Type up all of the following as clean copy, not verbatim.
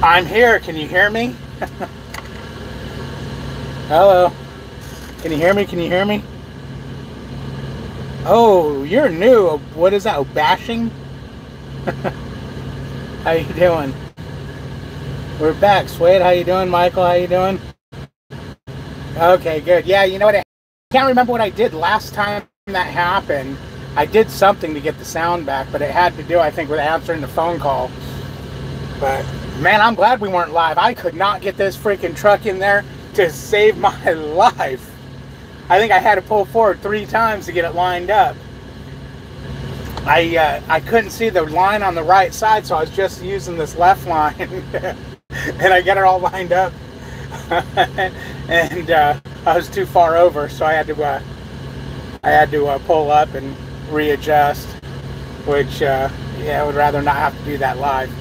I'm here. Can you hear me? Hello. Can you hear me? Can you hear me? Oh, you're new. What is that? Oh, bashing? How you doing? We're back. Swade, how you doing? Michael, how you doing? Okay, good. Yeah, you know what? I can't remember what I did last time that happened. I did something to get the sound back, but it had to do, I think, with answering the phone call. But, man, I'm glad we weren't live. I could not get this freaking truck in there to save my life. I think I had to pull forward 3 times to get it lined up. I couldn't see the line on the right side, so I was just using this left line. And I got it all lined up. And I was too far over, so I had to pull up and readjust, which yeah, I would rather not have to do that live.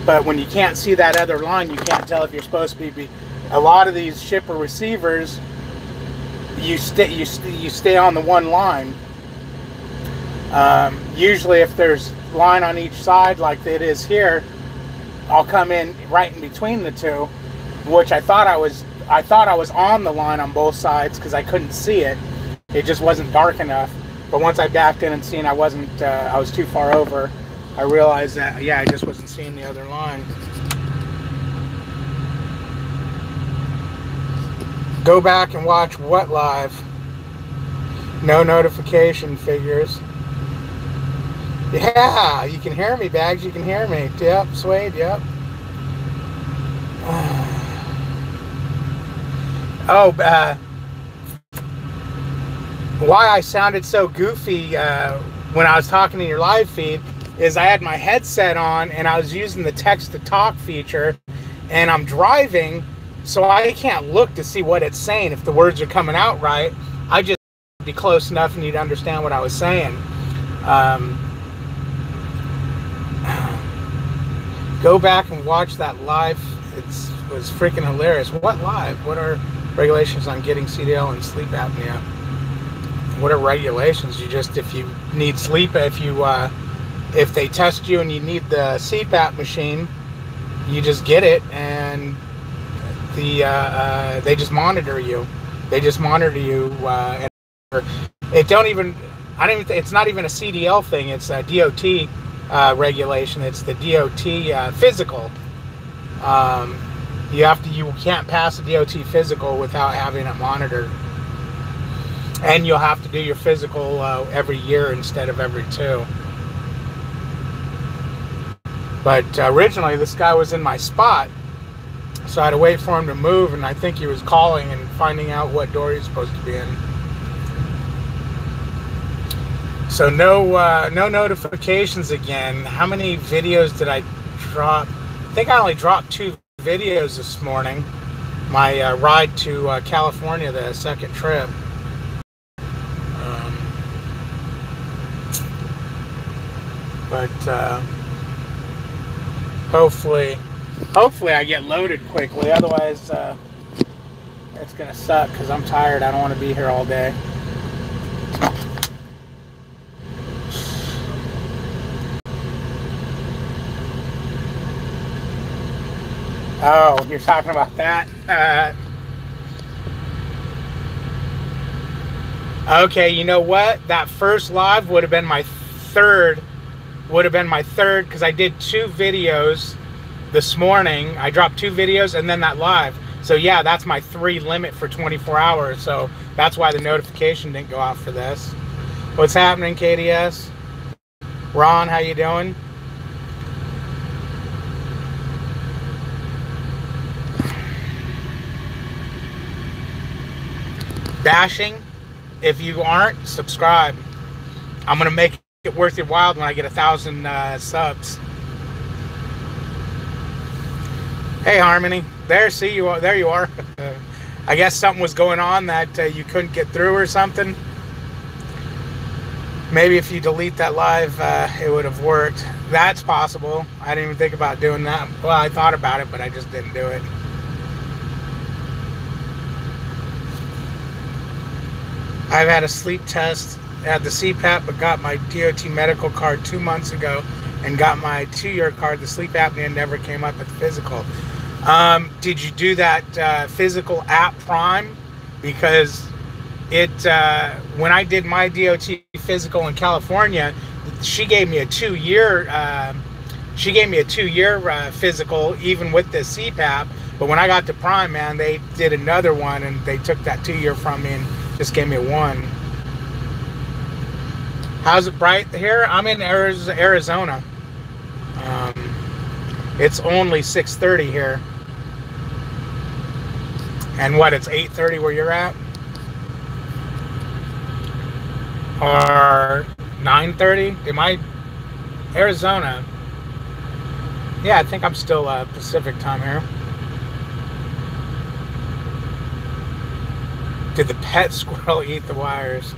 But when you can't see that other line, you can't tell if you're supposed to be. A lot of these shipper receivers, you stay on the one line. Usually, if there's line on each side like it is here, I'll come in right in between the two, which I thought I was on the line on both sides because I couldn't see it. It just wasn't dark enough. But once I backed in and seen I was too far over, I realized that, yeah, I just wasn't seeing the other line. Go back and watch what live? No notification figures. Yeah, you can hear me, Bags. You can hear me. Yep, Swade, yep. Oh, why I sounded so goofy when I was talking in your live feed is I had my headset on and I was using the text-to-talk feature, and I'm driving, so I can't look to see what it's saying if the words are coming out right. I just be close enough and you'd understand what I was saying. Go back and watch that live. It was freaking hilarious. What live? What are regulations on getting CDL and sleep apnea? What are regulations? You just, if you need sleep, if they test you and you need the CPAP machine, you just get it, and they just monitor you. They just monitor you. It's not even a CDL thing. It's a DOT regulation. It's the DOT physical. You can't pass a DOT physical without having it monitored, and you'll have to do your physical every year instead of every 2. But originally this guy was in my spot, so I had to wait for him to move, and I think he was calling and finding out what door he's supposed to be in. So no notifications again. How many videos did I drop? I think I only dropped 2 videos this morning. My ride to California, the second trip. But hopefully I get loaded quickly. Otherwise, it's gonna suck because I'm tired. I don't want to be here all day. Oh, you're talking about that? Okay, you know what? That first live would have been my third. Because I did 2 videos this morning. I dropped 2 videos and then that live. So yeah, that's my 3 limit for 24 hours. So that's why the notification didn't go out for this. What's happening, KDS? Ron, how you doing? Bashing, if you aren't, subscribe. I'm gonna make it worth your while when I get 1,000 subs. Hey Harmony, there you are. I guess something was going on that you couldn't get through or something. Maybe if you delete that live, it would have worked. That's possible. I didn't even think about doing that. Well, I thought about it, but I just didn't do it. I've had a sleep test had the CPAP, but got my DOT medical card 2 months ago, and got my 2-year card. The sleep apnea never came up at the physical. Did you do that physical at Prime? Because it when I did my DOT physical in California, she gave me a 2-year physical even with the CPAP. But when I got to Prime, man, they did another one, and they took that 2-year from me and just gave me a 1. How's it bright here? I'm in Arizona. It's only 6:30 here. And what, it's 8:30 where you're at? Or 9:30? Am I Arizona? Yeah, I think I'm still Pacific time here. Did the pet squirrel eat the wires?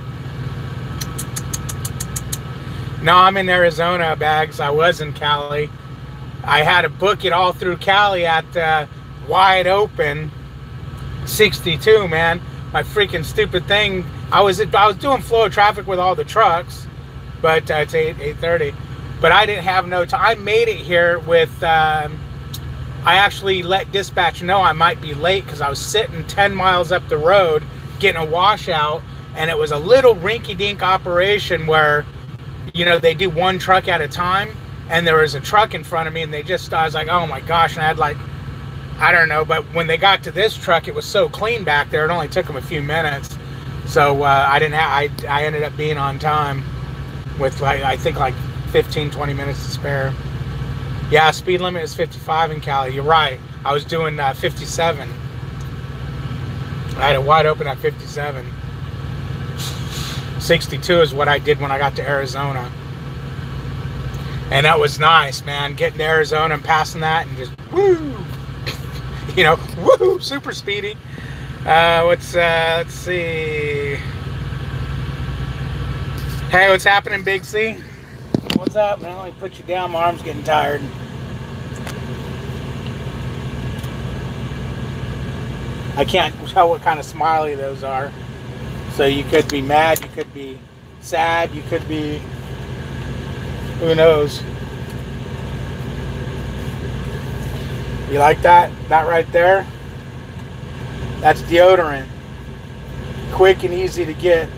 No, I'm in Arizona, Bags. I was in Cali. I had to book it all through Cali at Wide Open 62, man. My freaking stupid thing. I was doing flow of traffic with all the trucks, but it's 8:30. But I didn't have no time. I made it here with. I actually let dispatch know I might be late because I was sitting 10 miles up the road getting a washout, and it was a little rinky-dink operation where, you know, they do one truck at a time, and there was a truck in front of me, and I was like, oh my gosh, and I had like, I don't know, but when they got to this truck, it was so clean back there, it only took them a few minutes. So I ended up being on time with like, I think like 15-20 minutes to spare. Yeah, speed limit is 55 in Cali. You're right. I was doing 57. I had it wide open at 57. 62 is what I did when I got to Arizona. And that was nice, man. Getting to Arizona and passing that and just woo, you know, woo, super speedy. Let's see. Hey, what's happening, Big C? What's up, man? Let me put you down. My arm's getting tired. I can't tell what kind of smiley those are. So you could be mad, you could be sad, you could be, who knows. You like that? That right there? That's deodorant. Quick and easy to get.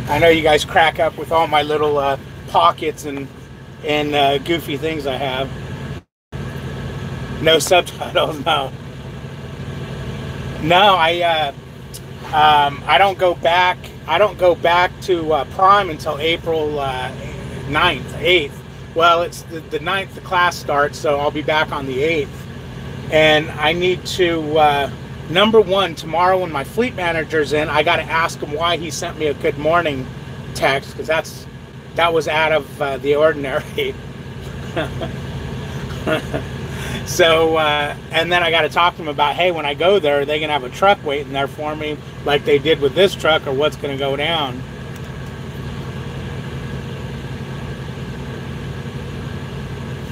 I know you guys crack up with all my little pockets and goofy things I have. No subtitles, no. No, I don't go back. I don't go back to Prime until April 9th, 8th. Well, it's the 9th the class starts, so I'll be back on the 8th. And I need to, number one, tomorrow when my fleet manager's in, I got to ask him why he sent me a good morning text, because that was out of the ordinary. So, and then I got to talk to him about, hey, when I go there, are they going to have a truck waiting there for me like they did with this truck, or what's going to go down?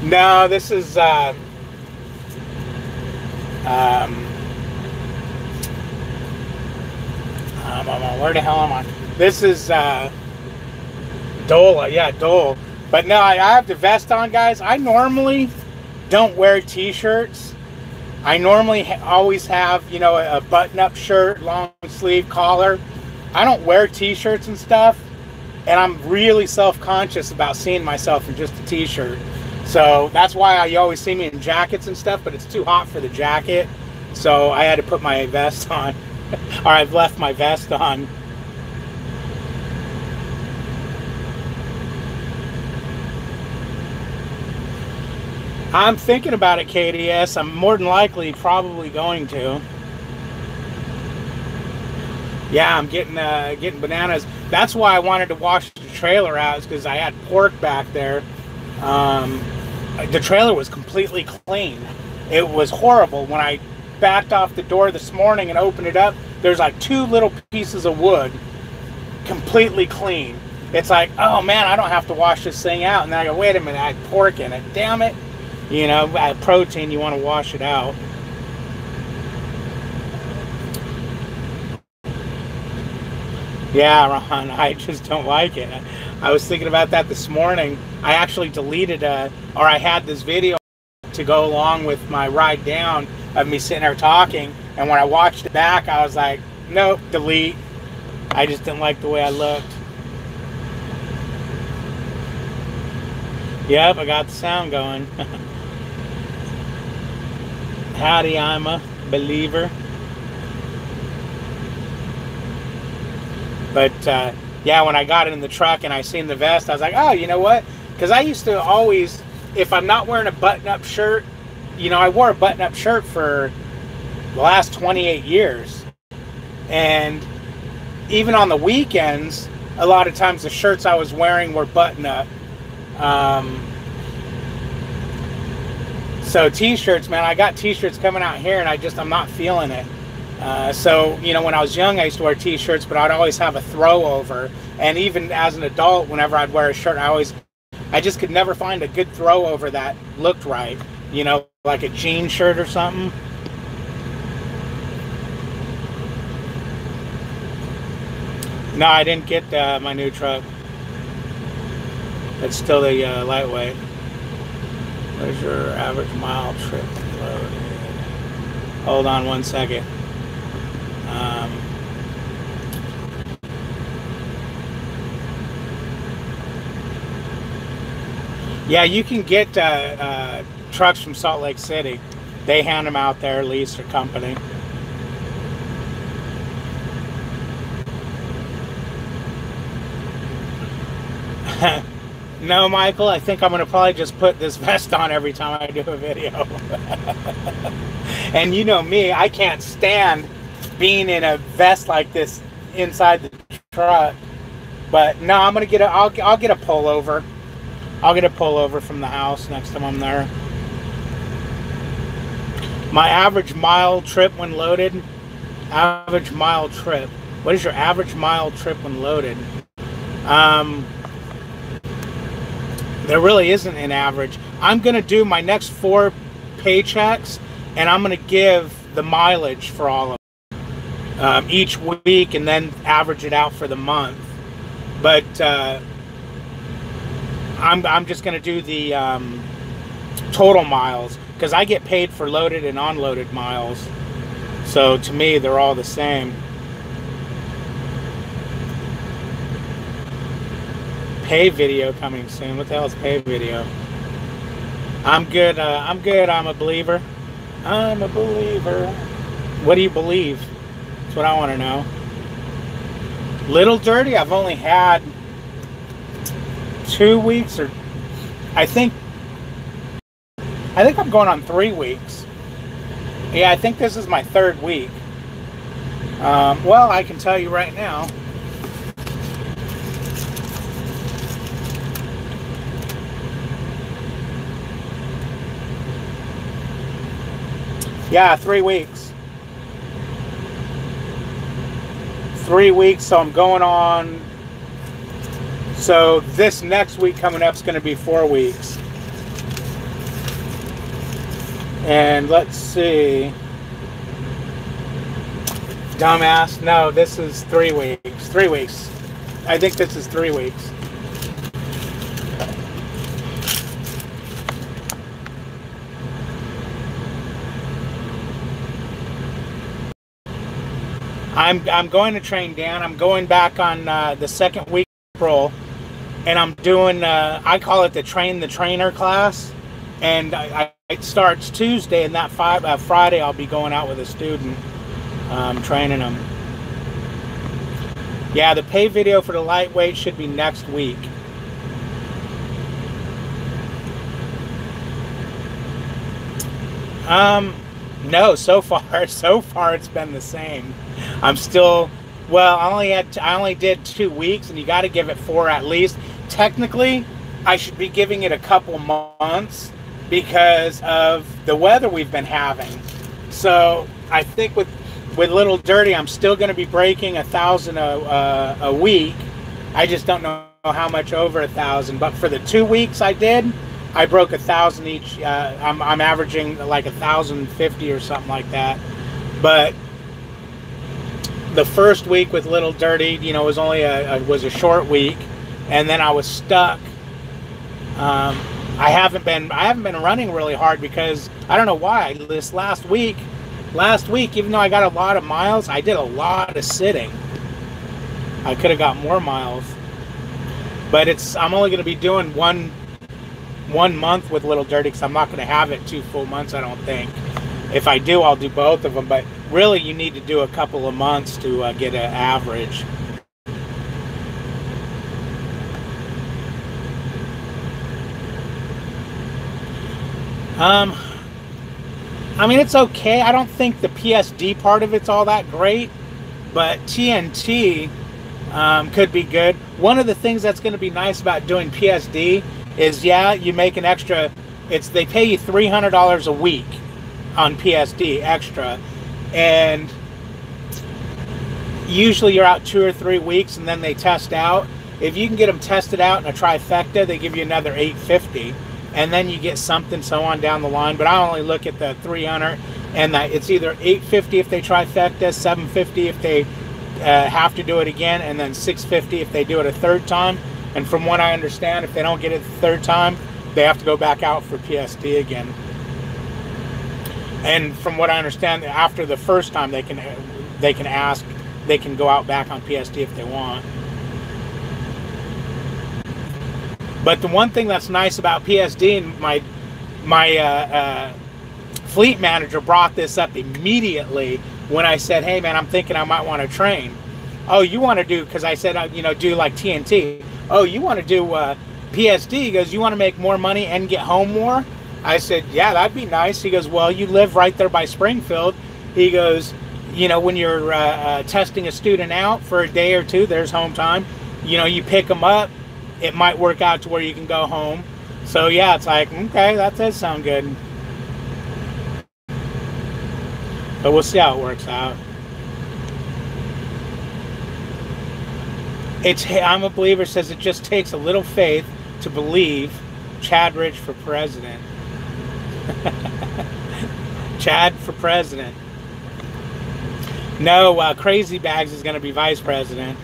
No, this is, where the hell am I? This is, Dole, yeah, Dole. But no, I have the vest on, guys. I normally don't wear t-shirts. I normally always have, you know, a button-up shirt, long sleeve collar. I don't wear t-shirts and stuff, and I'm really self-conscious about seeing myself in just a t-shirt. So that's why you always see me in jackets and stuff, but it's too hot for the jacket, so I had to put my vest on. Or I've left my vest on. I'm thinking about it, KDS. I'm more than likely probably going to. Yeah, I'm getting bananas. That's why I wanted to wash the trailer out, because I had pork back there. The trailer was completely clean. It was horrible. When I backed off the door this morning and opened it up, there's like 2 little pieces of wood, completely clean. It's like, oh man, I don't have to wash this thing out. And then I go, wait a minute, I had pork in it. Damn it. You know, protein, you want to wash it out. Yeah, Ron, I just don't like it. I was thinking about that this morning. I actually deleted or I had this video to go along with my ride down of me sitting there talking, and when I watched it back, I was like, nope, delete. I just didn't like the way I looked. Yep, I got the sound going. Howdy, I'm a believer. But yeah, when I got it in the truck and I seen the vest, I was like, oh, you know what? Because I used to always, if I'm not wearing a button-up shirt, you know, I wore a button-up shirt for the last 28 years. And even on the weekends, a lot of times the shirts I was wearing were button-up. So t-shirts, man, I got t-shirts coming out here and I'm not feeling it. So, you know, when I was young, I used to wear t-shirts, but I'd always have a throw over. And even as an adult, whenever I'd wear a shirt, I just could never find a good throw over that looked right. You know, like a jean shirt or something. No, I didn't get my new truck. It's still the lightweight. Where's your average mile trip load? Hold on one second. Yeah, you can get trucks from Salt Lake City. They hand them out there, lease or company. No, Michael, I think I'm going to probably just put this vest on every time I do a video. And you know me, I can't stand being in a vest like this inside the truck. But no, I'm going to get I'll get a pullover. I'll get a pullover from the house next time I'm there. My average mile trip when loaded. Average mile trip. What is your average mile trip when loaded? There really isn't an average. I'm going to do my next 4 paychecks, and I'm going to give the mileage for all of them each week, and then average it out for the month. But I'm just going to do the total miles, because I get paid for loaded and unloaded miles. So to me, they're all the same. Pay video coming soon. What the hell is pay video? I'm good. I'm good. I'm a believer. I'm a believer. What do you believe? That's what I want to know. Little Dirty, I've only had 2 weeks, or I think I'm going on 3 weeks. Yeah, I think this is my 3rd week. Well, I can tell you right now. Yeah, 3 weeks. 3 weeks, so I'm going on. So this next week coming up is going to be 4 weeks. And let's see. Dumbass. No, this is 3 weeks. 3 weeks. I think this is 3 weeks. I'm going to train Dan. I'm going back on the 2nd week of April, and I'm doing I call it the Train the Trainer class, and it starts Tuesday, and that Friday I'll be going out with a student, training them. Yeah, the pay video for the lightweight should be next week. No, so far it's been the same. I'm still, well, I only did 2 weeks, and you got to give it 4 at least. Technically, I should be giving it a couple months because of the weather we've been having. So I think with Little Dirty, I'm still going to be breaking 1,000 a week. I just don't know how much over 1,000. But for the 2 weeks I did, I broke 1,000 each. I'm averaging like 1,050 or something like that. But the first week with Little Dirty, you know, was only was a short week, and then I was stuck. I haven't been running really hard because I don't know why. This last week, even though I got a lot of miles, I did a lot of sitting. I could have got more miles, but I'm only going to be doing one month with Little Dirty because I'm not going to have it 2 full months, I don't think. If I do, I'll do both of them, but really you need to do a couple of months to get an average. I mean, it's okay. I don't think the PSD part of it's all that great, but TNT could be good. One of the things that's going to be nice about doing PSD is, yeah, you make an extra, they pay you $300 a week on PSD extra, and usually you're out 2 or 3 weeks and then they test out. If you can get them tested out in a trifecta, they give you another $850, and then you get something so on down the line. But I only look at the 300, and that it's either $850 if they trifecta, $750 if they have to do it again, and then $650 if they do it a third time. And from what I understand, if they don't get it the third time, they have to go back out for PSD again. And from what I understand, after the first time, they can go out back on PSD if they want. But the one thing that's nice about PSD, and my fleet manager brought this up immediately when I said, "Hey man, I'm thinking I might want to train." Oh, you want to do? Because I said, you know, do like TNT. Oh, you want to do PSD? He goes, you want to make more money and get home more? I said, yeah, that'd be nice. He goes, well, you live right there by Springfield. He goes, you know, when you're testing a student out for a day or two, there's home time. You know, you pick them up. It might work out to where you can go home. So yeah, it's like, okay, that does sound good. But we'll see how it works out. I'm a believer says it just takes a little faith to believe. Chad Rich for president. Chad for president. No, Crazy Bags is going to be vice president.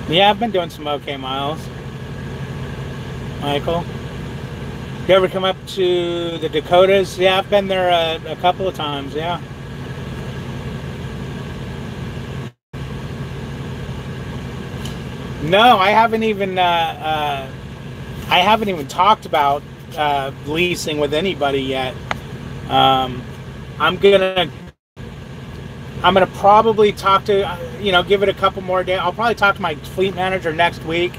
Yeah, I've been doing some okay miles. Michael, you ever come up to the Dakotas? Yeah, I've been there a couple of times. Yeah. No, I haven't even talked about leasing with anybody yet. I'm gonna probably talk to, give it a couple more days. I'll probably talk to my fleet manager next week.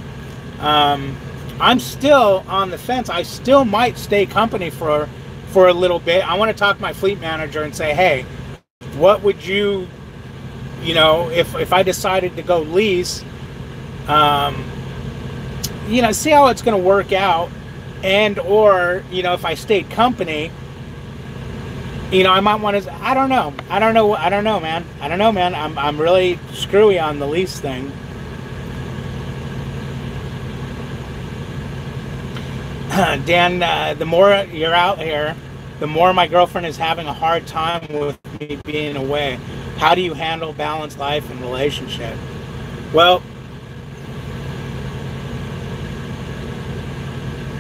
I'm still on the fence. I still might stay company for a little bit. I want to talk to my fleet manager and say, hey, what would you, if I decided to go lease, see how it's going to work out, and or if I stayed company, I might want to. I don't know, man. I'm really screwy on the lease thing. Dan, the more you're out here, the more my girlfriend is having a hard time with me being away. How do you handle balanced life and relationship? Well,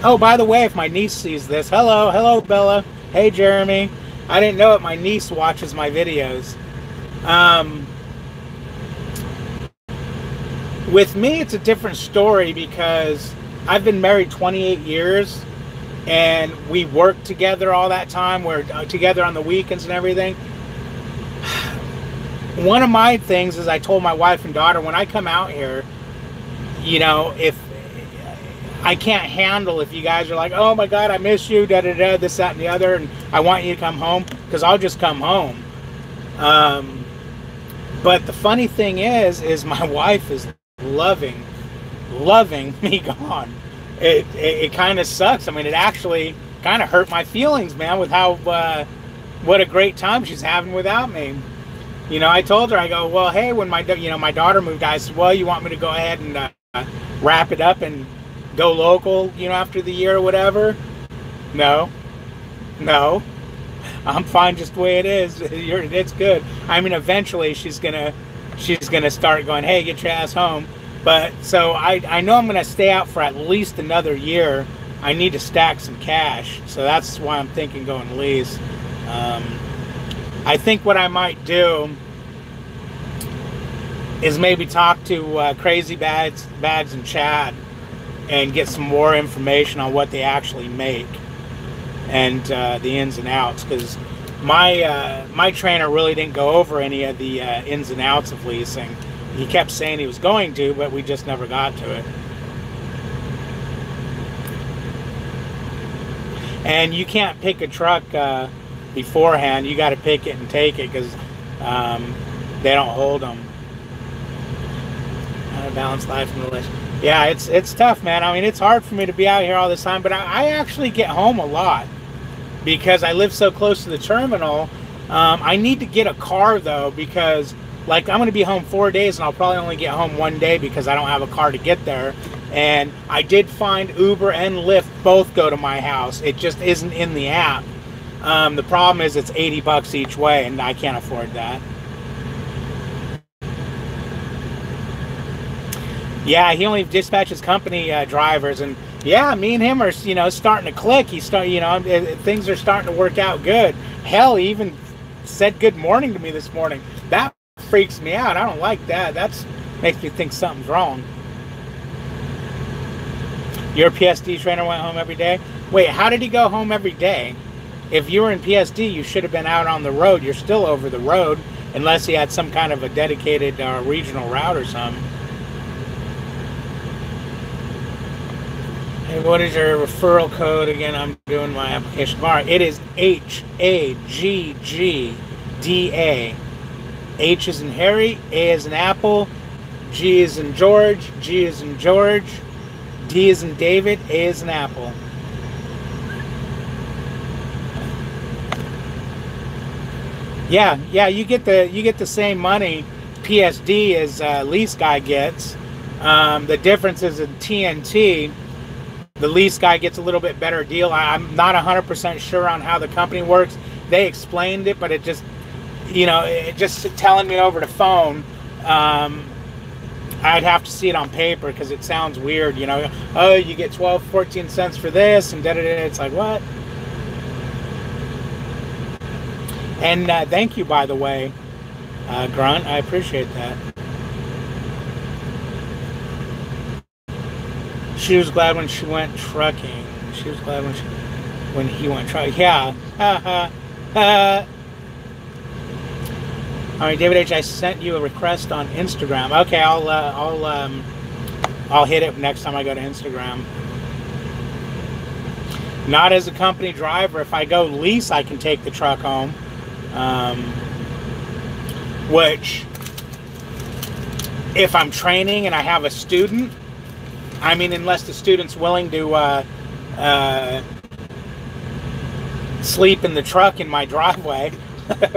oh, by the way, if my niece sees this, hello, Bella. Hey, Jeremy. I didn't know it. My niece watches my videos. With me, it's a different story because I've been married 28 years, and we worked together all that time. We're together on the weekends and everything. One of my things is I told my wife and daughter, when I come out here, if I can't handle if you guys are like, oh my God, I miss you, da-da-da, this, that, and the other, and I want you to come home, because I'll just come home. But the funny thing is my wife is loving me gone. It kind of sucks. I mean, it actually kind of hurt my feelings, man, with how what a great time she's having without me. You know, I told her, I go, well, hey, when my daughter moved, I said, well, you want me to go ahead and wrap it up and go local, after the year or whatever? No, no, I'm fine just the way it is. It's good. I mean, eventually she's gonna start going, hey, get your ass home. But so I know I'm gonna stay out for at least another year. I need to stack some cash, so that's why I'm thinking going lease. I think what I might do is maybe talk to Crazy Bags and Chad and get some more information on what they actually make and the ins and outs, because my trainer really didn't go over any of the ins and outs of leasing. He kept saying he was going to, but we just never got to it. And you can't pick a truck beforehand. You got to pick it and take it, because they don't hold them. How to balance life and religion. Yeah, it's tough, man. I mean, it's hard for me to be out here all the time, but I actually get home a lot because I live so close to the terminal. I need to get a car, though, because, like, I'm going to be home 4 days, and I'll probably only get home 1 day because I don't have a car to get there. And I did find Uber and Lyft both go to my house. It just isn't in the app. The problem is it's $80 each way, and I can't afford that. Yeah, he only dispatches company drivers, and yeah, me and him are, starting to click. Things are starting to work out good. Hell, he even said good morning to me this morning. That freaks me out. I don't like that. That makes me think something's wrong. Your PSD trainer went home every day? Wait, how did he go home every day? If you were in PSD, you should have been out on the road. You're still over the road, unless he had some kind of a dedicated regional route or something. Hey, what is your referral code again? I'm doing my application tomorrow. It is HAGGDA. H is in Harry, A is in Apple, G is in George, G is in George, D is in David, A is in Apple. Yeah, you get the same money PSD as lease guy gets. The difference is in TNT. The lease guy gets a little bit better deal. I'm not 100% sure on how the company works. They explained it, but it just, it just telling me over the phone, I'd have to see it on paper because it sounds weird, Oh, you get 12, 14 cents for this, and da-da-da. It's like, what? And thank you, by the way, Grunt. I appreciate that. She was glad when she went trucking. She was glad when he went trucking. Yeah. All right, David H. I sent you a request on Instagram. Okay, I'll hit it next time I go to Instagram. Not as a company driver. If I go lease, I can take the truck home. Which, if I'm training and I have a student, I mean, unless the student's willing to sleep in the truck in my driveway, because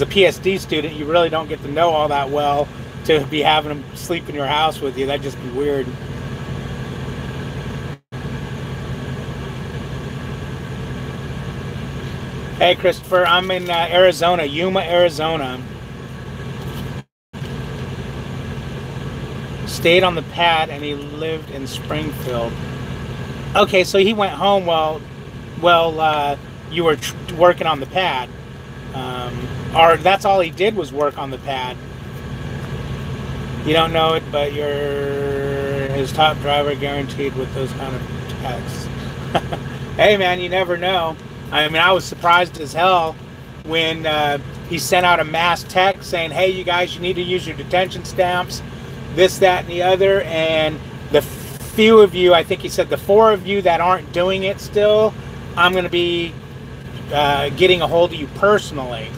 a PSD student, you really don't get to know all that well to be having them sleep in your house with you. That'd just be weird. Hey, Christopher, I'm in Arizona, Yuma, Arizona. Stayed on the pad, and he lived in Springfield. Okay, so he went home while you were working on the pad. Or that's all he did was work on the pad. You don't know it, but you're his top driver guaranteed with those kind of texts. Hey, man, you never know. I mean, I was surprised as hell when he sent out a mass text saying, hey, you guys, you need to use your detention stamps, this, that, and the other. And the few of you, I think he said the 4 of you that aren't doing it still, I'm going to be getting a hold of you personally.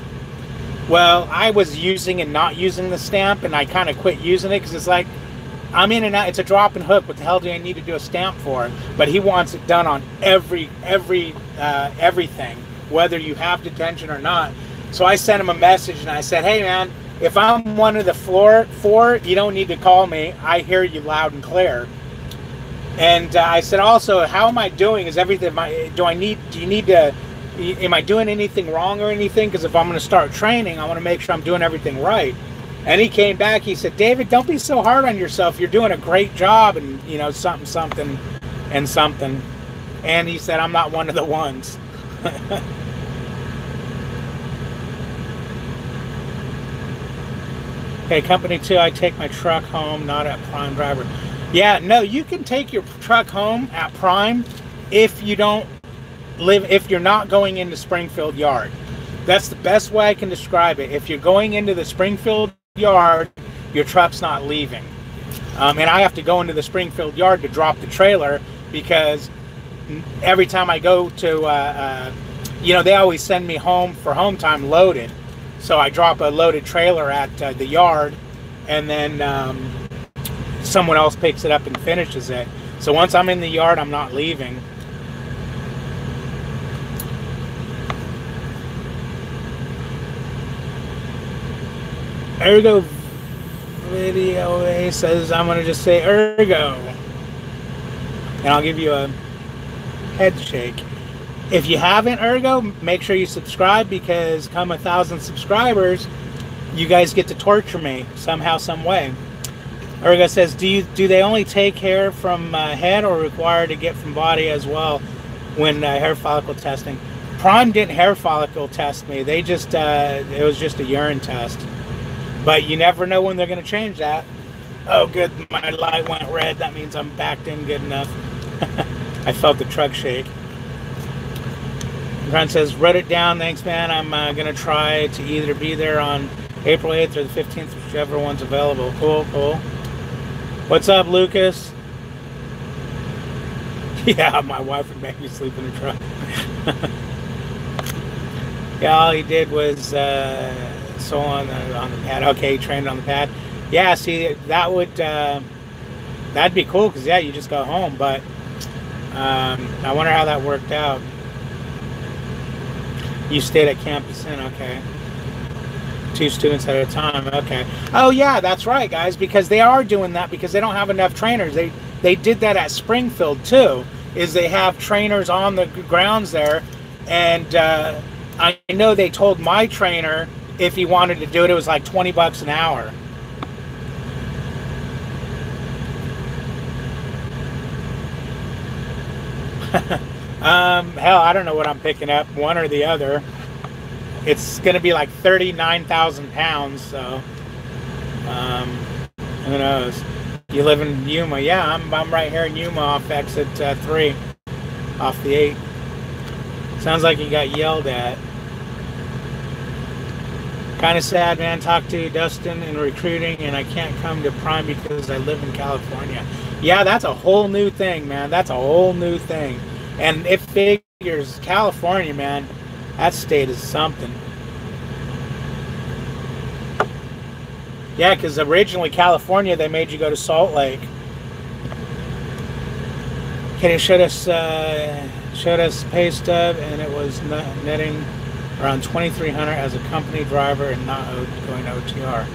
Well, I was using and not using the stamp, and I kind of quit using it because it's like, I'm in and out. It's a drop and hook. What the hell do I need to do a stamp for? But he wants it done on everything. whether you have detention or not. So I sent him a message and I said, hey man, if I'm one of the four, you don't need to call me. I hear you loud and clear. And I said also, how am I doing? Is everything, am I doing anything wrong or anything? Because if I'm going to start training, I want to make sure I'm doing everything right. And he came back, he said, David, don't be so hard on yourself. You're doing a great job, and you know, something. And he said, I'm not one of the ones. Okay, company 2, I take my truck home, not at Prime driver. Yeah, no, you can take your truck home at Prime if you don't live, if you're not going into Springfield Yard. That's the best way I can describe it. If you're going into the Springfield Yard, your truck's not leaving. And I have to go into the Springfield Yard to drop the trailer, because every time I go to, you know, they always send me home for home time loaded. So I drop a loaded trailer at the yard, and then someone else picks it up and finishes it. So once I'm in the yard, I'm not leaving. Ergo Video A says, I'm going to just say Ergo. And I'll give you a head shake. If you haven't, Ergo, make sure you subscribe, because come 1,000 subscribers, you guys get to torture me somehow, some way. Ergo says, do they only take hair from head, or require to get from body as well when hair follicle testing? Prime didn't hair follicle test me. They just, it was just a urine test. But you never know when they're going to change that. Oh, good. My light went red. That means I'm backed in good enough. I felt the truck shake. Ron says, wrote it down. Thanks, man. I'm going to try to either be there on April 8th or the 15th, whichever one's available. Cool, cool. What's up, Lucas? Yeah, my wife would make me sleep in the truck. Yeah, all he did was... so on the pad. Okay, trained on the pad. Yeah, see, that would that'd be cool, because yeah, you just go home. But I wonder how that worked out. You stayed at Campus Inn, okay. 2 students at a time, okay. Oh yeah, that's right, guys, because they are doing that because they don't have enough trainers. They did that at Springfield too. Is they have trainers on the grounds there, and I know they told my trainer, if he wanted to do it, it was like 20 bucks an hour. Hell, I don't know what I'm picking up, one or the other. It's going to be like 39,000 pounds, so who knows? You live in Yuma? Yeah, I'm right here in Yuma off exit 3, off the 8. Sounds like you got yelled at. Kind of sad, man. Talked to Dustin in recruiting, and I can't come to Prime because I live in California. Yeah, that's a whole new thing, man. That's a whole new thing. And it figures, California, man, that state is something. Yeah, because originally California, they made you go to Salt Lake. Okay, showed us pay stub, and it was netting around 2,300 as a company driver and not going to OTR.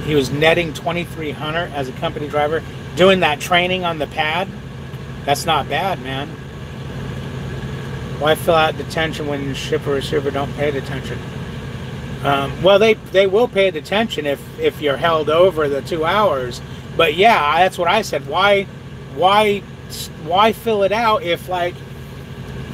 He was netting 2,300 as a company driver, doing that training on the pad. That's not bad, man. Why fill out detention when shipper or receiver don't pay detention? Well, they will pay detention if you're held over the 2 hours. But yeah, that's what I said. Why fill it out if, like,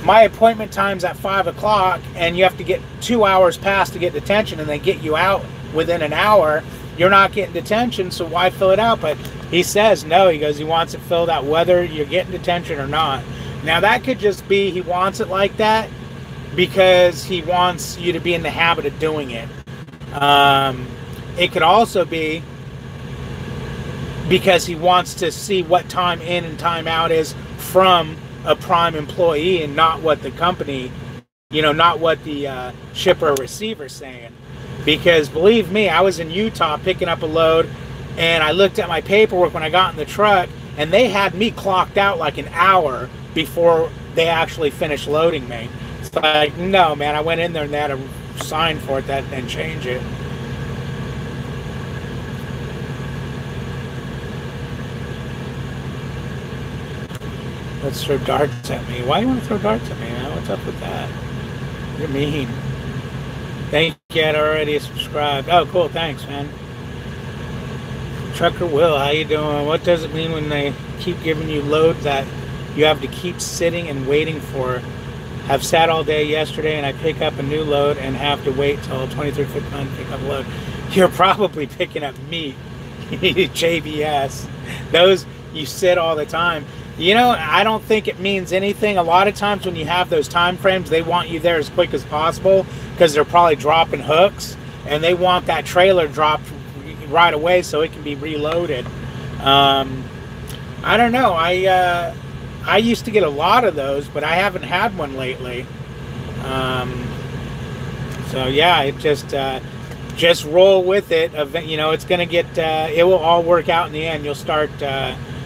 my appointment time's at 5 o'clock and you have to get 2 hours past to get detention, and they get you out within an hour? You're not getting detention, so why fill it out? But he says no. He goes, he wants it filled out whether you're getting detention or not. Now that could just be he wants it like that because he wants you to be in the habit of doing it. It could also be because he wants to see what time in and time out is from a Prime employee, and not what the company, you know, not what the shipper or receiver's saying. Because believe me, I was in Utah picking up a load, and I looked at my paperwork when I got in the truck, and they had me clocked out like an hour before they actually finished loading me. It's like, no, man, I went in there and they had to sign for it and change it. Let's throw darts at me. Why do you want to throw darts at me, man? What's up with that? You're mean. Thank you, I'd already subscribed. Oh, cool, thanks, man. Trucker Will, how you doing? What does it mean when they keep giving you loads that you have to keep sitting and waiting for? Have sat all day yesterday and I pick up a new load and have to wait till 23:59 to pick up a load. You're probably picking up meat. JBS. Those you sit all the time. You know, I don't think it means anything. A lot of times when you have those time frames, they want you there as quick as possible because they're probably dropping hooks and they want that trailer dropped right away so it can be reloaded. I don't know. I used to get a lot of those, but I haven't had one lately. So yeah, it just roll with it. You know, it's gonna get. It will all work out in the end. You'll start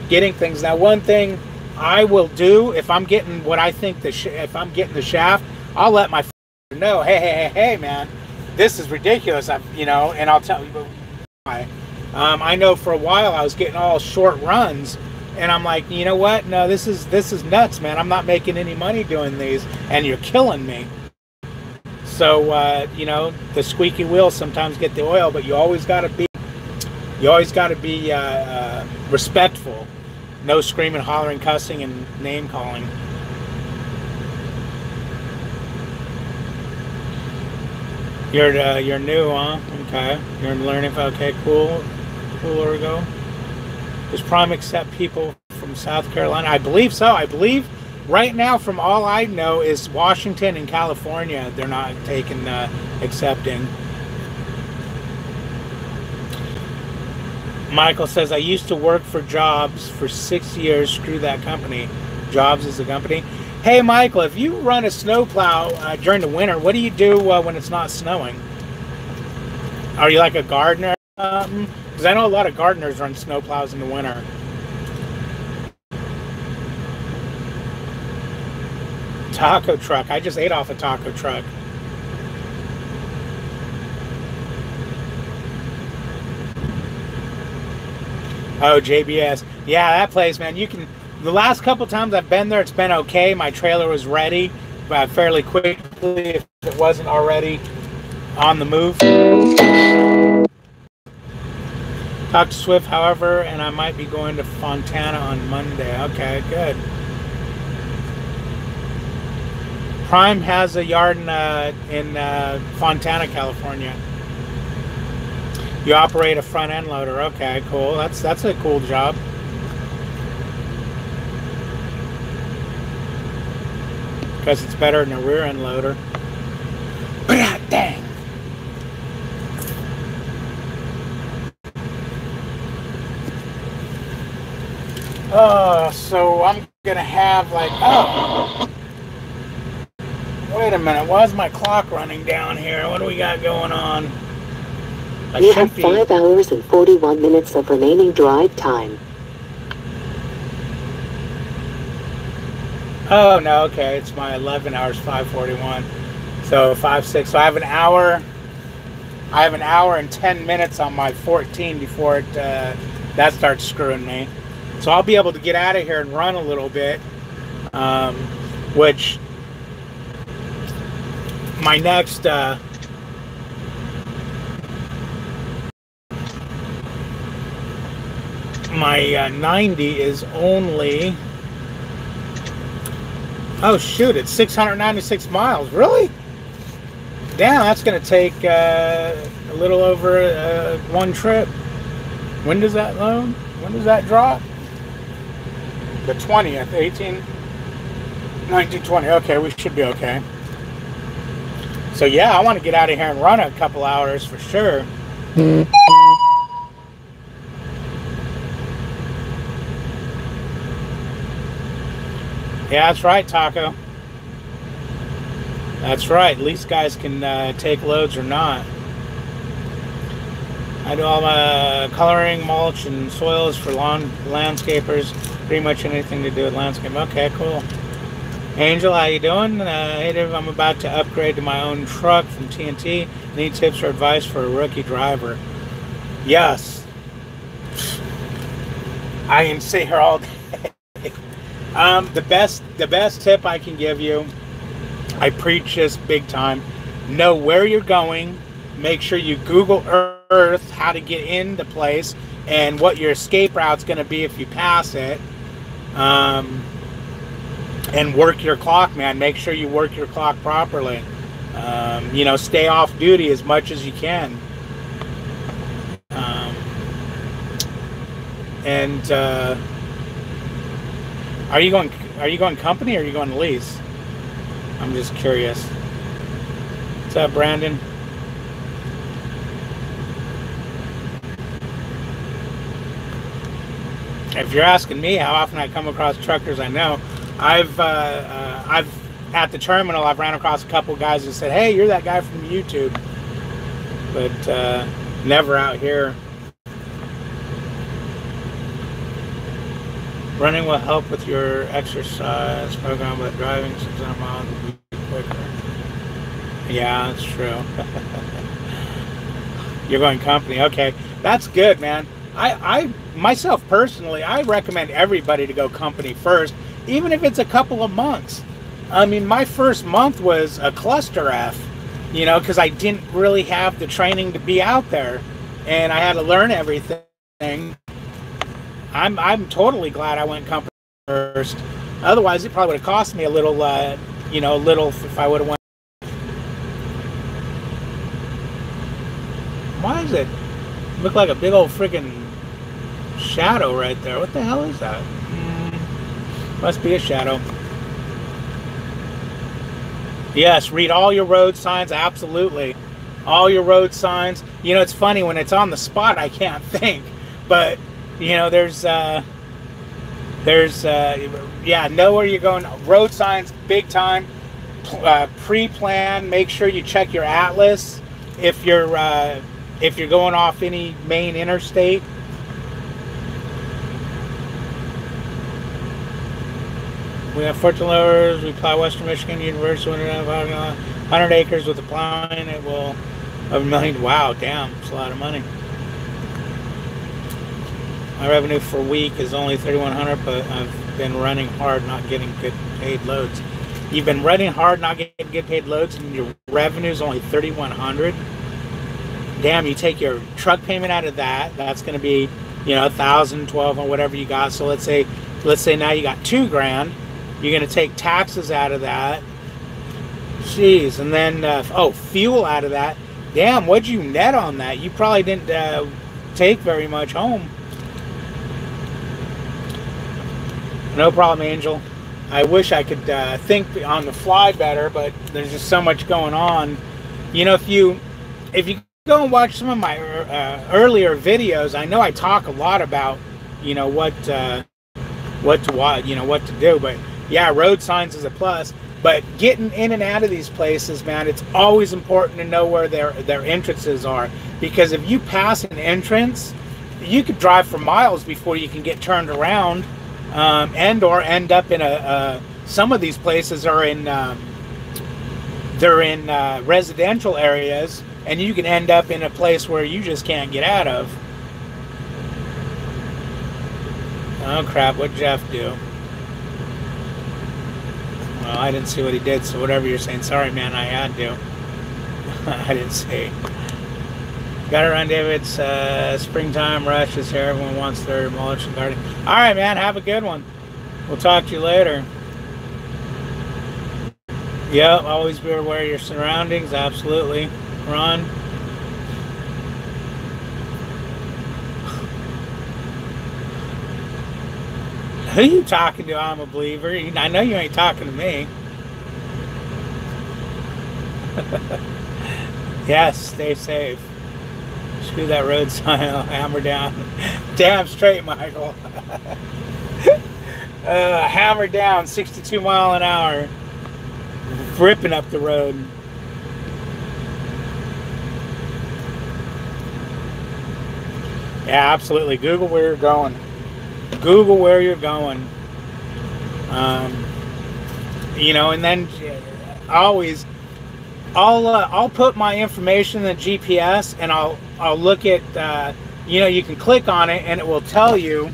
getting things. Now, one thing I will do if I'm getting what I think if I'm getting the shaft, I'll let my know. Hey, man, this is ridiculous. You know, and I'll tell you why. I know for a while I was getting all short runs. And I'm like, you know what? No, this is nuts, man. I'm not making any money doing these, and you're killing me. So, you know, the squeaky wheels sometimes get the oil, but you always got to be respectful. No screaming, hollering, cussing, and name calling. You're new, huh? Okay, you're learning. Okay, cool, Ergo. Does Prime accept people from South Carolina? I believe so. I believe right now, from all I know, is Washington and California. They're not taking accepting. Michael says, I used to work for Jobs for 6 years. Screw that company. Jobs is the company. Hey, Michael, if you run a snowplow during the winter, what do you do when it's not snowing? Are you like a gardener? Because I know a lot of gardeners run snowplows in the winter. Taco truck. I just ate off a taco truck. Oh, JBS. Yeah, that place, man. You can. The last couple times I've been there, it's been okay. My trailer was ready fairly quickly if it wasn't already on the move. Talk to Swift, however, and I might be going to Fontana on Monday. Okay, good. Prime has a yard in Fontana, California. You operate a front end loader. Okay, cool. That's a cool job. Because it's better than a rear end loader. Dang. So I'm gonna have like, wait a minute, why is my clock running down here? What do we got going on? You have 5 hours and 41 minutes of remaining drive time. Oh no, okay, it's my 11 hours, 5:41. So 5-6. So I have an hour. I have an hour and 10 minutes on my 14 before it that starts screwing me. So I'll be able to get out of here and run a little bit, which my next my 90 is only, oh shoot, it's 696 miles. Really? Damn, that's going to take a little over one trip. When does that load? When does that drop? The 20th, 18, 19, 20. Okay, we should be okay. So yeah, I want to get out of here and run a couple hours for sure. Yeah, that's right, Taco. That's right. At least guys can take loads or not. I do all my coloring, mulch, and soils for landscapers. Pretty much anything to do with landscape. Okay, cool. Angel, how you doing? Hey, Dave, I'm about to upgrade to my own truck from TNT. Need tips or advice for a rookie driver? Yes. I can sit here all day. The best tip I can give you, I preach this big time. Know where you're going. Make sure you Google Earth how to get into place and what your escape route's going to be if you pass it. And work your clock, man. Make sure you work your clock properly. You know, stay off duty as much as you can. Are you going company or are you going lease? I'm just curious. What's up, Brandon? If you're asking me how often I come across truckers I know, I've at the terminal I've ran across a couple guys who said, "Hey, you're that guy from YouTube," but never out here. Running will help with your exercise program, but driving 600 miles will be quicker. Yeah, that's true. You're going company. Okay, that's good, man. I myself personally, I recommend everybody to go company first, even if it's a couple of months. I mean, my first month was a cluster F, you know, because I didn't really have the training to be out there, and I had to learn everything. I'm totally glad I went company first. Otherwise, it probably would have cost me a little, you know, a little if I would have went. Why is it look like a big old freaking shadow right there? What the hell is that? Must be a shadow. Yes, read all your road signs. Absolutely, all your road signs. You know, it's funny when it's on the spot, I can't think, but you know, there's yeah, know where you're going. Road signs, big time. Pre-plan. Make sure you check your atlas if you're going off any main interstate. We have 14 lowers. We plow Western Michigan University. 100 acres with the plowing. It will have $1 million. Wow, damn, it's a lot of money. My revenue for a week is only $3,100, but I've been running hard, not getting good paid loads. You've been running hard, not getting good paid loads, and your revenue is only $3,100. Damn, you take your truck payment out of that. That's going to be, you know, $1,000, $1,200, or whatever you got. So let's say now you got $2,000. You're going to take taxes out of that. Jeez, and then fuel out of that. Damn, what'd you net on that? You probably didn't take very much home. No problem, Angel. I wish I could think on the fly better, but there's just so much going on. You know, if you go and watch some of my earlier videos, I know I talk a lot about, you know, what to watch, you know, what to do. But yeah, road signs is a plus. But getting in and out of these places, man, it's always important to know where their entrances are, because if you pass an entrance, you could drive for miles before you can get turned around, and or end up in some of these places are in they're in residential areas, and you can end up in a place where you just can't get out of. Oh crap, what'd Jeff do? Well, I didn't see what he did, so whatever you're saying, sorry man, I had to. I didn't see. Got it run, David. It's springtime rush is here. Everyone wants their mulch and gardening. All right, man, have a good one. We'll talk to you later. Yep, always be aware of your surroundings. Absolutely. Ron. Who you talking to? I'm a believer. I know you ain't talking to me. Yes, stay safe. Screw that road sign. I'll hammer down. Damn straight, Michael. Hammer down 62 mile an hour. Ripping up the road. Yeah, absolutely. Google where you're going. Google where you're going. you know, and then always I'll put my information in the GPS, and I'll look at you know, you can click on it and it will tell you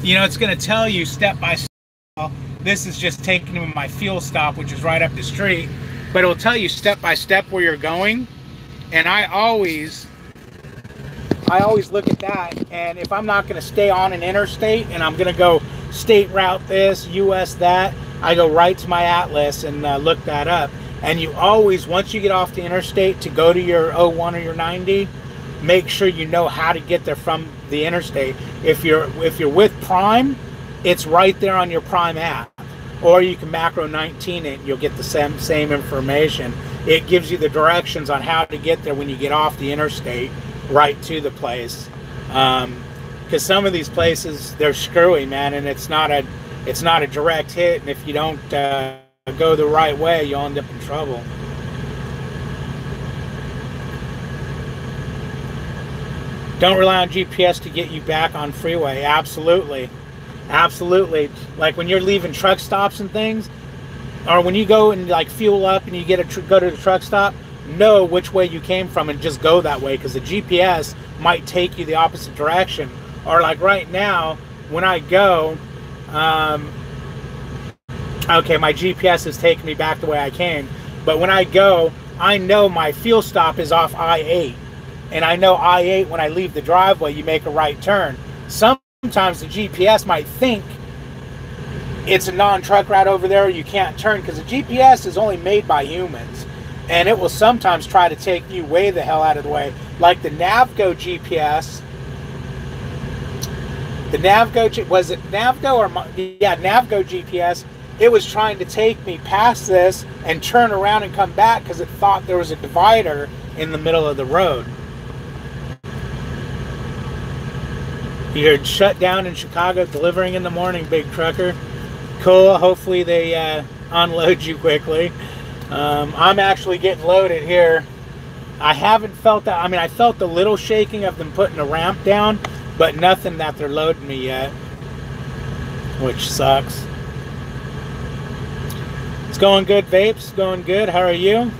you know, it's going to tell you step by step. This is just taking me to my fuel stop, which is right up the street, but it will tell you step by step where you're going. And I always look at that, and if I'm not going to stay on an interstate and I'm going to go state route this, US that, I go right to my atlas and look that up. And you always, once you get off the interstate to go to your 01 or your 90, make sure you know how to get there from the interstate. If you're with Prime, it's right there on your Prime app, or you can macro 19 it, you'll get the same information. It gives you the directions on how to get there when you get off the interstate right to the place, because some of these places, they're screwy, man, and it's not a direct hit, and if you don't go the right way, you'll end up in trouble. Don't rely on GPS to get you back on freeway. Absolutely. Absolutely. Like when you're leaving truck stops and things, or when you go and like fuel up and you get go to the truck stop, know which way you came from and just go that way, because the GPS might take you the opposite direction. Or like right now, when I go, okay, my GPS is taking me back the way I came, but when I go, I know my fuel stop is off I-8. And I know I-8, when I leave the driveway, you make a right turn. Sometimes the GPS might think it's a non-truck route over there, you can't turn, because the GPS is only made by humans. And it will sometimes try to take you way the hell out of the way. Like the Navgo GPS. The Navgo, was it Navgo or, yeah, Navgo GPS. It was trying to take me past this and turn around and come back because it thought there was a divider in the middle of the road. You heard shut down in Chicago, delivering in the morning, big trucker. Cool, hopefully they unload you quickly. I'm actually getting loaded here. I haven't felt that, I mean, I felt the little shaking of them putting the ramp down, but nothing that they're loading me yet, which sucks. It's going good, Vapes, going good. How are you?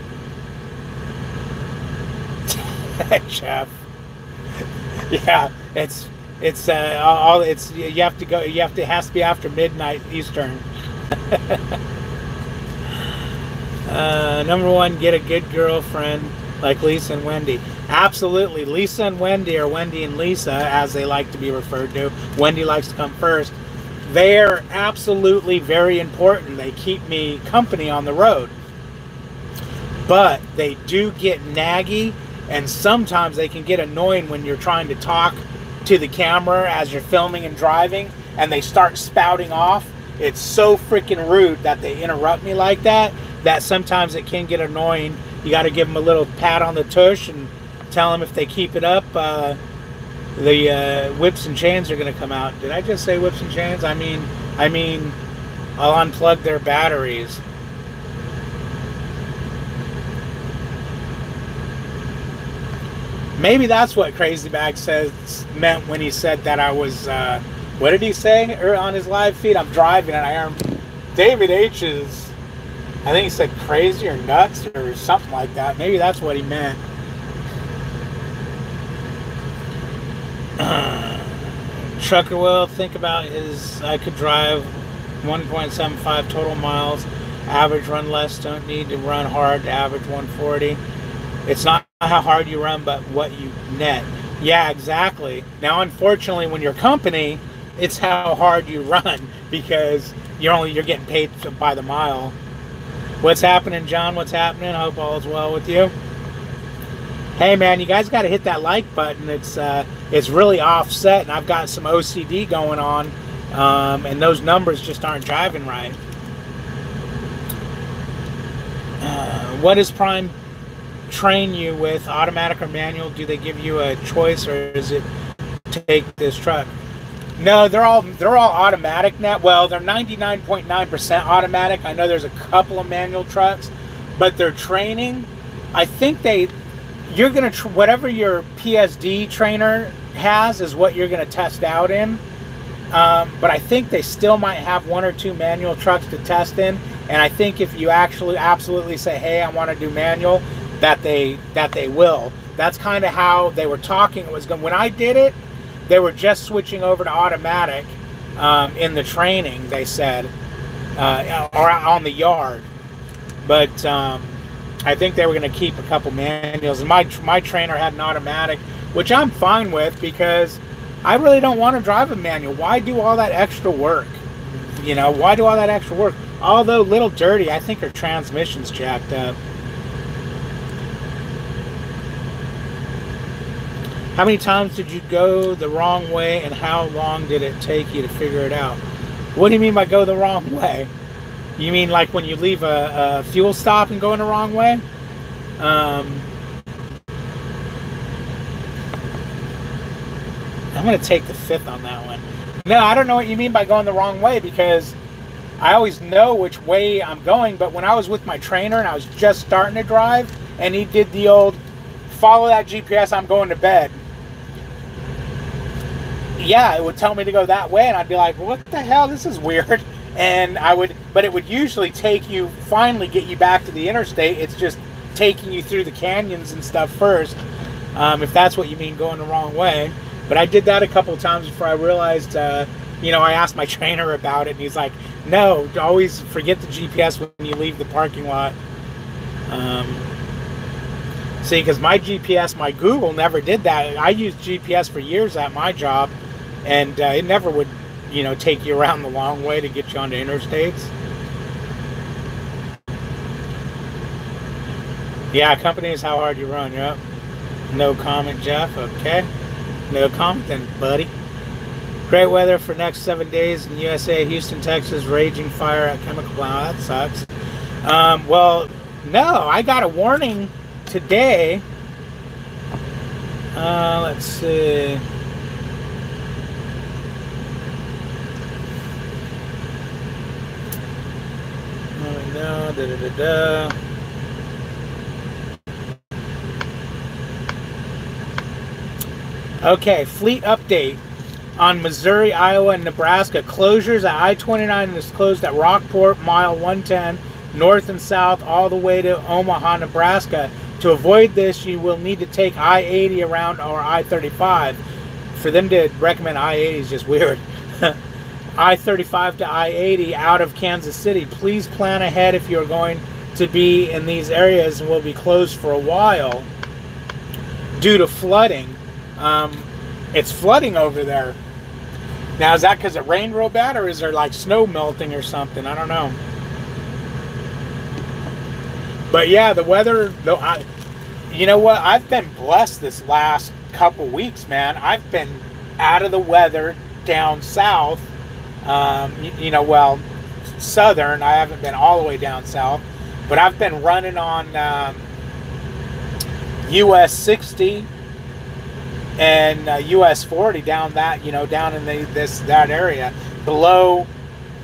Jeff. Yeah, it's all, it's, you have to go, it has to be after midnight Eastern. Number one, get a good girlfriend like Lisa and Wendy. Absolutely. Lisa and Wendy, or Wendy and Lisa, as they like to be referred to. Wendy likes to come first. They're absolutely very important. They keep me company on the road. But they do get naggy, and sometimes they can get annoying when you're trying to talk to the camera as you're filming and driving, and they start spouting off. It's so freaking rude that they interrupt me like that, that sometimes it can get annoying. You got to give them a little pat on the tush and tell them if they keep it up, the whips and chains are going to come out. Did I just say whips and chains? I mean, I'll unplug their batteries. Maybe that's what Crazy Bag says meant when he said that I was, what did he say on his live feed? I'm driving and I heard David H's, I think he said crazy or nuts or something like that. Maybe that's what he meant. Trucker will think about his, I could drive 1.75 total miles, average run less, don't need to run hard to average 140. It's not how hard you run, but what you net. Yeah, exactly. Now, unfortunately, when you're company, it's how hard you run, because you're getting paid by the mile. What's happening, John? What's happening? I hope all is well with you. Hey, man, you guys got to hit that like button. It's really offset, and I've got some OCD going on, and those numbers just aren't driving right. What does Prime train you with, automatic or manual? Do they give you a choice, or is it take this truck? No, they're all automatic now. Well, they're 99.9% automatic. I know there's a couple of manual trucks, but their training, I think you're gonna whatever your PSD trainer has is what you're gonna test out in. But I think they still might have 1 or 2 manual trucks to test in. And I think if you actually absolutely say, hey, I want to do manual, that they will. That's kind of how they were talking. It was going. When I did it, they were just switching over to automatic in the training, they said, or on the yard. But I think they were going to keep a couple manuals. And my trainer had an automatic, which I'm fine with because I really don't want to drive a manual. Why do all that extra work? You know, why do all that extra work? Although a little dirty, I think her transmission's jacked up. How many times did you go the wrong way, and how long did it take you to figure it out? What do you mean by go the wrong way? You mean like when you leave a fuel stop and go in the wrong way? I'm going to take the fifth on that one. No, I don't know what you mean by going the wrong way, because I always know which way I'm going, but when I was with my trainer and I was just starting to drive, and he did the old, follow that GPS, I'm going to bed. Yeah, it would tell me to go that way, and I'd be like, what the hell, this is weird. And but it would usually take you, finally get you back to the interstate. It's just taking you through the canyons and stuff first, if that's what you mean, going the wrong way. But I did that a couple of times before I realized, you know, I asked my trainer about it, and he's like, no, always forget the GPS when you leave the parking lot. See, because my GPS, my Google never did that. I used GPS for years at my job, and it never would, you know, take you around the long way to get you onto interstates. Yeah, company is how hard you run. Yep. No comment, Jeff. Okay. No comment then, buddy. Great weather for next 7 days in USA, Houston, Texas. Raging fire at chemical plant. That sucks. Well, no, I got a warning today. Let's see. Oh no, Okay, fleet update on Missouri, Iowa, and Nebraska. Closures at I-29 is closed at Rockport, mile 110, north and south, all the way to Omaha, Nebraska. To avoid this, you will need to take I-80 around or I-35. For them to recommend I-80 is just weird. I-35 to I-80 out of Kansas City. Please plan ahead if you're going to be in these areas and will be closed for a while due to flooding. It's flooding over there. Now, is that because it rained real bad, or is there like snow melting or something? I don't know. But yeah, the weather, though, you know what? I've been blessed this last couple weeks, man. I've been out of the weather down south. You know, well, southern. I haven't been all the way down south, but I've been running on US 60 and US 40 down that, you know, down in that area below,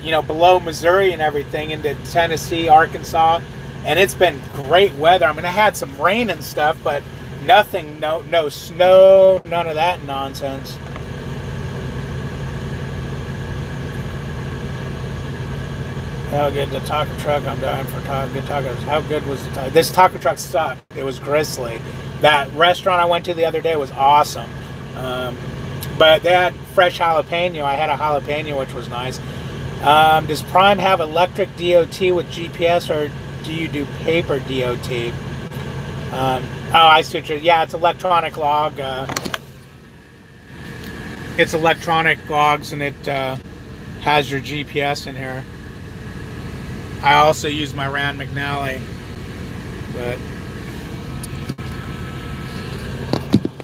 you know, below Missouri and everything into Tennessee, Arkansas, and it's been great weather. I mean, I had some rain and stuff, but nothing, no snow, none of that nonsense. How good the taco truck? I'm dying for good tacos. How good was the taco? This taco truck sucked. It was grisly. That restaurant I went to the other day was awesome. But they had fresh jalapeno. I had a jalapeno, which was nice. Does Prime have electric DOT with GPS, or do you do paper DOT? Oh, I see what you're... Yeah, it's electronic log. It's electronic logs, and it has your GPS in here. I also use my Rand McNally, but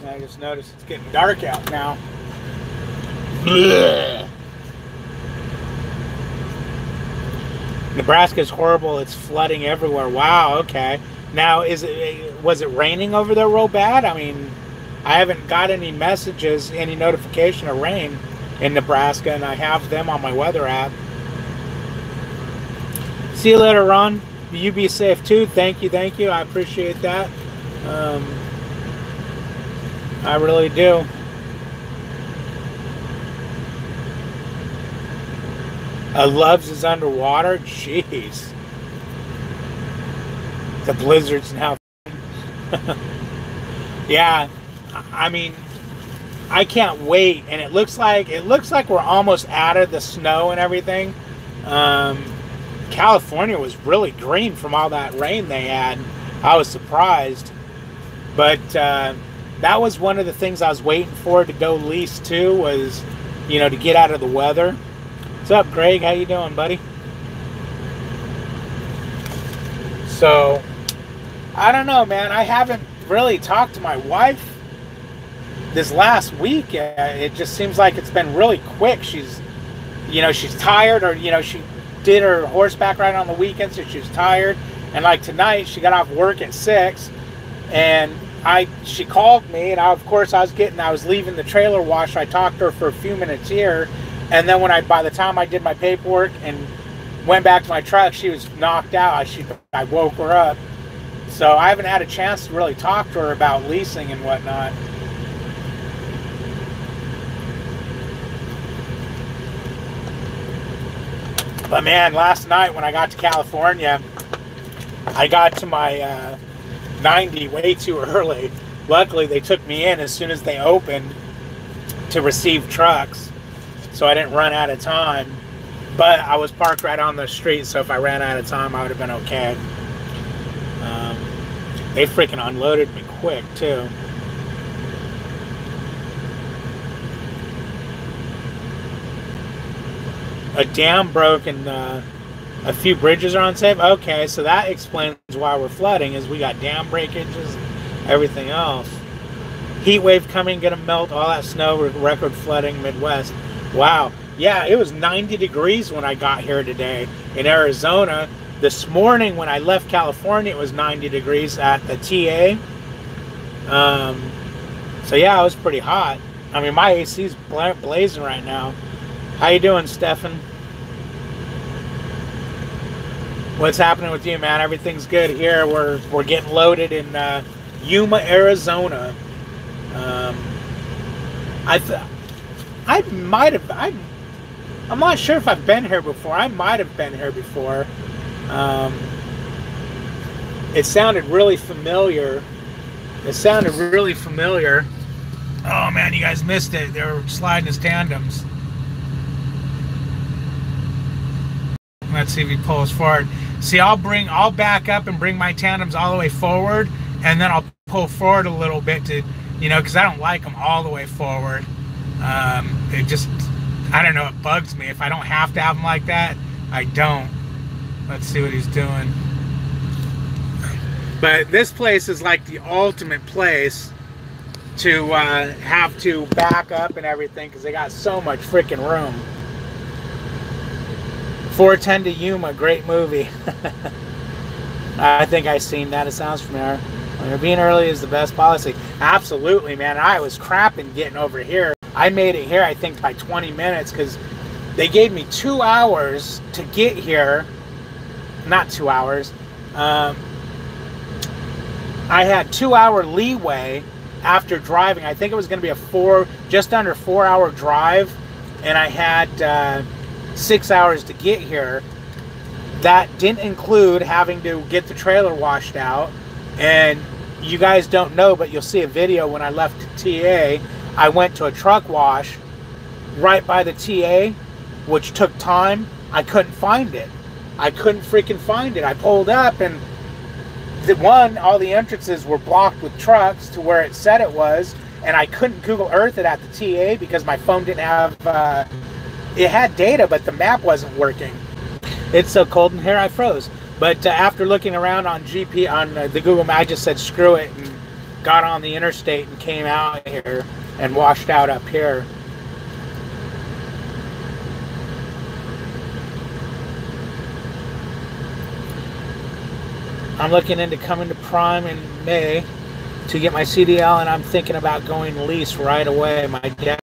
I just noticed it's getting dark out now. Blech. Nebraska's horrible. It's flooding everywhere. Wow. Okay. Now, was it raining over there real bad? I mean, I haven't got any messages, any notification of rain in Nebraska, and I have them on my weather app. See you later, Ron. You be safe too. Thank you, thank you. I appreciate that. I really do. Loves is underwater. Jeez. The blizzards now. Yeah, I mean, I can't wait. And it looks like we're almost out of the snow and everything. California was really green from all that rain they had. I was surprised. But that was one of the things I was waiting for to go lease too, was, you know, to get out of the weather. What's up, Greg? How you doing, buddy? So, I don't know, man. I haven't really talked to my wife this last week. It just seems like it's been really quick. She's, you know, she's tired, or, you know, she did her horseback ride on the weekend, so she's tired. And like tonight, she got off work at 6, and she called me, and of course I was leaving the trailer wash. I talked to her for a few minutes here, and then by the time I did my paperwork and went back to my truck, she was knocked out. I woke her up. So I haven't had a chance to really talk to her about leasing and whatnot. But man, last night when I got to California, I got to my 90 way too early. Luckily, they took me in as soon as they opened to receive trucks, so I didn't run out of time. But I was parked right on the street, so if I ran out of time, I would have been okay. They freaking unloaded me quick, too. A dam broke and a few bridges are unsafe. Okay, so that explains why we're flooding, is we got dam breakages and everything else. Heat wave coming, gonna melt all that snow, record flooding Midwest. Wow. Yeah, it was 90 degrees when I got here today in Arizona. This morning when I left California, it was 90 degrees at the TA. So yeah, it was pretty hot. I mean, my AC's blazing right now. How you doing, Stefan? What's happening with you, man? Everything's good here. We're getting loaded in Yuma, Arizona. I'm not sure if I've been here before. I might have been here before. It sounded really familiar. Oh man, you guys missed it. They were sliding his tandems. Let's see if he pulls forward. See, I'll back up and bring my tandems all the way forward, and then I'll pull forward a little bit to, you know, because I don't like them all the way forward. It just, I don't know, it bugs me. If I don't have to have them like that, I don't. Let's see what he's doing. But this place is like the ultimate place to have to back up and everything, because they got so much freaking room. 410 to Yuma, great movie. I think I've seen that. It sounds familiar. Being early is the best policy. Absolutely, man. I was crapping getting over here. I made it here, I think, by 20 minutes, because they gave me 2 hours to get here. Not 2 hours. I had 2 hour leeway after driving. I think it was going to be just under 4 hour drive, and I had 6 hours to get here. That didn't include having to get the trailer washed out. And you guys don't know, but you'll see a video when I left TA. I went to a truck wash right by the TA, which took time. I couldn't find it. I couldn't freaking find it. I pulled up, and all the entrances were blocked with trucks to where it said it was, and I couldn't Google Earth it at the TA because my phone didn't have, it had data, but the map wasn't working. It's so cold in here, I froze. But after looking around on the Google Map, I just said screw it and got on the interstate and came out here and washed out up here. I'm looking into coming to Prime in May to get my CDL, and I'm thinking about going lease right away. My dad